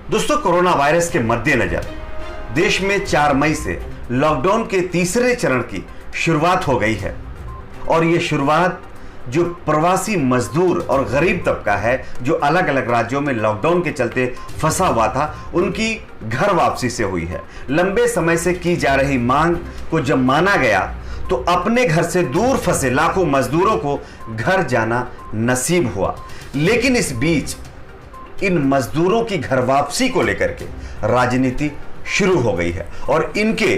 दोस्तों, corona virus के मद्देनजर देश में 4 मई से लॉकडाउन के तीसरे चरण की शुरुआत हो गई है। और ये शुरुआत जो प्रवासी मजदूर और गरीब तबका है, जो अलग अलग राज्यों में लॉकडाउन के चलते फंसा हुआ था, उनकी घर वापसी से हुई है। लंबे समय से की जा रही मांग को जब माना गया तो अपने घर से दूर फंसे लाखों मजदूरों को घर जाना नसीब हुआ। लेकिन इस बीच इन मजदूरों की घर वापसी को लेकर के राजनीति शुरू हो गई है और इनके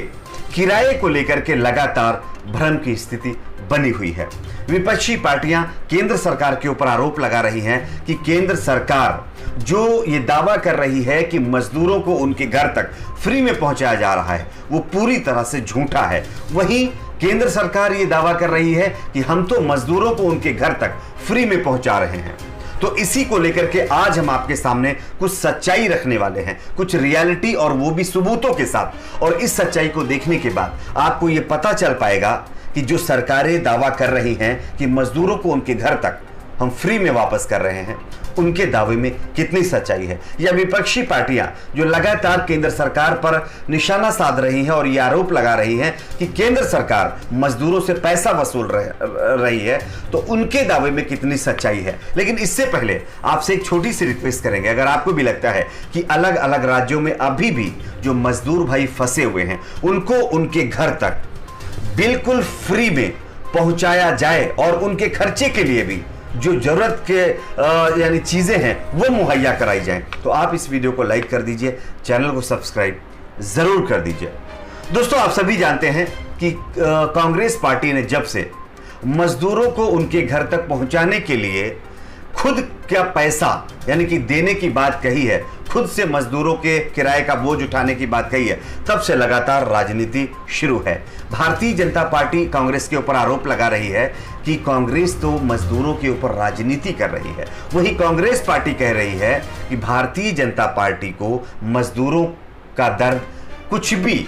किराए को लेकर के लगातार भ्रम की स्थिति बनी हुई है। विपक्षी पार्टियां केंद्र सरकार के ऊपर आरोप लगा रही हैं कि केंद्र सरकार जो ये दावा कर रही है कि मजदूरों को उनके घर तक फ्री में पहुंचाया जा रहा है, वो पूरी तरह से झूठा है। वहीं केंद्र सरकार ये दावा कर रही है कि हम तो मजदूरों को उनके घर तक फ्री में पहुंचा रहे हैं। तो इसी को लेकर के आज हम आपके सामने कुछ सच्चाई रखने वाले हैं, कुछ रियलिटी, और वो भी सबूतों के साथ। और इस सच्चाई को देखने के बाद आपको ये पता चल पाएगा कि जो सरकारें दावा कर रही हैं कि मजदूरों को उनके घर तक हम फ्री में वापस कर रहे हैं, उनके दावे में कितनी सच्चाई है। या विपक्षी पार्टियां जो लगातार केंद्र सरकार पर निशाना साध रही हैं और ये आरोप लगा रही हैं कि केंद्र सरकार मजदूरों से पैसा वसूल रही है, तो उनके दावे में कितनी सच्चाई है। लेकिन इससे पहले आपसे एक छोटी सी रिक्वेस्ट करेंगे, अगर आपको भी लगता है कि अलग अलग राज्यों में अभी भी जो मजदूर भाई फंसे हुए हैं, उनको उनके घर तक बिल्कुल फ्री में पहुंचाया जाए और उनके खर्चे के लिए भी जो जरूरत के यानी चीजें हैं वो मुहैया कराई जाएं, तो आप इस वीडियो को लाइक कर दीजिए, चैनल को सब्सक्राइब जरूर कर दीजिए। दोस्तों, आप सभी जानते हैं कि कांग्रेस पार्टी ने जब से मजदूरों को उनके घर तक पहुंचाने के लिए खुद का पैसा यानी कि देने की बात कही है, खुद से मजदूरों के किराए का बोझ उठाने की बात कही है, तब से लगातार राजनीति शुरू है। भारतीय जनता पार्टी कांग्रेस के ऊपर आरोप लगा रही है कि कांग्रेस तो मजदूरों के ऊपर राजनीति कर रही है। वही कांग्रेस पार्टी कह रही है कि भारतीय जनता पार्टी को मजदूरों का दर्द कुछ भी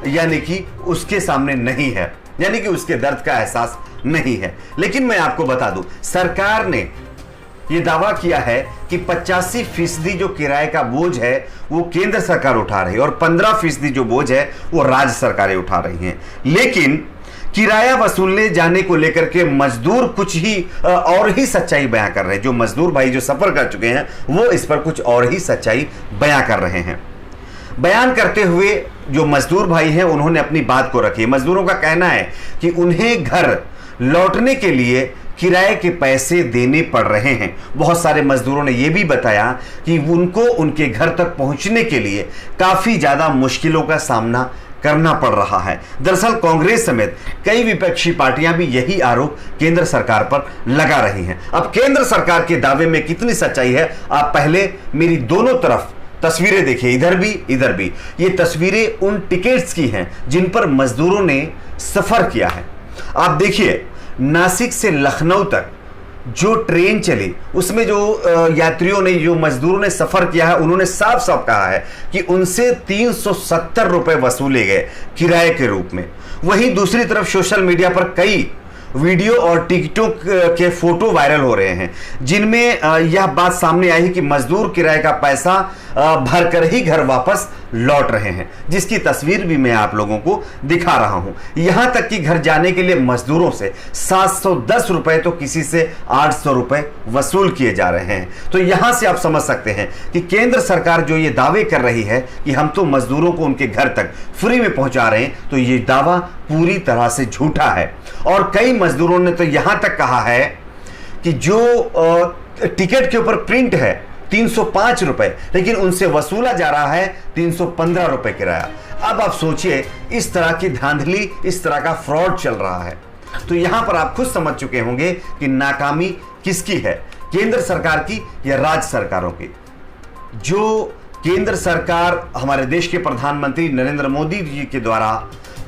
यानी कि उसके सामने नहीं है, यानी कि उसके दर्द का एहसास नहीं है। लेकिन मैं आपको बता दूं, सरकार ने यह दावा किया है कि 85% जो किराए का बोझ है वो केंद्र सरकार उठा रही है और 15% जो बोझ है वो राज्य सरकारें उठा रही हैं। लेकिन किराया वसूलने जाने को लेकर के मजदूर कुछ ही और ही सच्चाई बयां कर रहे हैं। जो मजदूर भाई जो सफर कर चुके हैं वो इस पर कुछ और ही सच्चाई बयां कर रहे हैं। बयान करते हुए जो मजदूर भाई हैं उन्होंने अपनी बात को रखी। मजदूरों का कहना है कि उन्हें घर लौटने के लिए किराए के पैसे देने पड़ रहे हैं। बहुत सारे मजदूरों ने यह भी बताया कि उनको उनके घर तक पहुंचने के लिए काफी ज्यादा मुश्किलों का सामना करना पड़ रहा है। दरअसल कांग्रेस समेत कई विपक्षी पार्टियां भी यही आरोप केंद्र सरकार पर लगा रही हैं। अब केंद्र सरकार के दावे में कितनी सच्चाई है, आप पहले मेरी दोनों तरफ तस्वीरें देखिए, इधर भी। ये तस्वीरें उन टिकट्स की हैं जिन पर मजदूरों ने सफर किया है। आप देखिए, नासिक से लखनऊ तक जो ट्रेन चली उसमें जो यात्रियों ने, जो मजदूरों ने सफर किया है, उन्होंने साफ साफ कहा है कि उनसे 370 रुपए वसूले गए किराए के रूप में। वहीं दूसरी तरफ सोशल मीडिया पर कई वीडियो और टिकटॉक के फोटो वायरल हो रहे हैं जिनमें यह बात सामने आई कि मजदूर किराए का पैसा भरकर ही घर वापस लौट रहे हैं, जिसकी तस्वीर भी मैं आप लोगों को दिखा रहा हूं। यहां तक कि घर जाने के लिए मजदूरों से 710 रुपए तो किसी से 800 रुपए वसूल किए जा रहे हैं। तो यहां से आप समझ सकते हैं कि केंद्र सरकार जो ये दावे कर रही है कि हम तो मजदूरों को उनके घर तक फ्री में पहुंचा रहे हैं, तो ये दावा पूरी तरह से झूठा है। और कई मजदूरों ने तो यहां तक कहा है कि जो टिकट के ऊपर प्रिंट है 305 रुपए, लेकिन उनसे वसूला जा रहा है 315 रुपए किराया। अब आप सोचिए, इस तरह की धांधली, इस तरह का फ्रॉड चल रहा है। तो यहां पर आप खुद समझ चुके होंगे कि नाकामी किसकी है, केंद्र सरकार की या राज्य सरकारों की। जो केंद्र सरकार, हमारे देश के प्रधानमंत्री नरेंद्र मोदी जी के द्वारा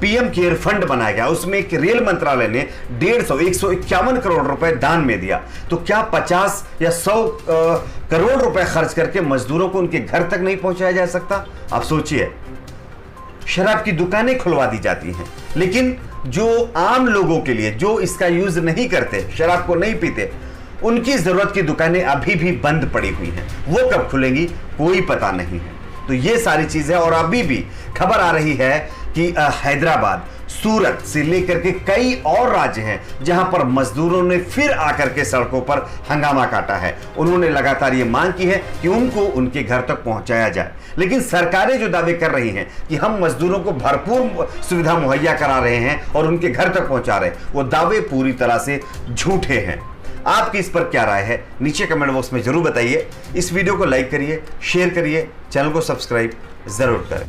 पीएम केयर फंड बनाया गया, उसमें एक रेल मंत्रालय ने 151 करोड़ रुपए दान में दिया। तो क्या 50 या 100 करोड़ रुपए खर्च करके मजदूरों को उनके घर तक नहीं पहुंचाया जा सकता? आप सोचिए, शराब की दुकानें खुलवा दी जाती हैं, लेकिन जो आम लोगों के लिए, जो इसका यूज नहीं करते, शराब को नहीं पीते, उनकी जरूरत की दुकानें अभी भी बंद पड़ी हुई हैं, वो कब खुलेंगी कोई पता नहीं है। तो ये सारी चीजें, और अभी भी खबर आ रही है कि हैदराबाद, सूरत से लेकर के कई और राज्य हैं जहां पर मजदूरों ने फिर आकर के सड़कों पर हंगामा काटा है। उन्होंने लगातार ये मांग की है कि उनको उनके घर तक पहुंचाया जाए, लेकिन सरकारें जो दावे कर रही हैं कि हम मजदूरों को भरपूर सुविधा मुहैया करा रहे हैं और उनके घर तक पहुंचा रहे हैं, वो दावे पूरी तरह से झूठे हैं। आपकी इस पर क्या राय है, नीचे कमेंट बॉक्स में जरूर बताइए। इस वीडियो को लाइक करिए, शेयर करिए, चैनल को सब्सक्राइब जरूर करें।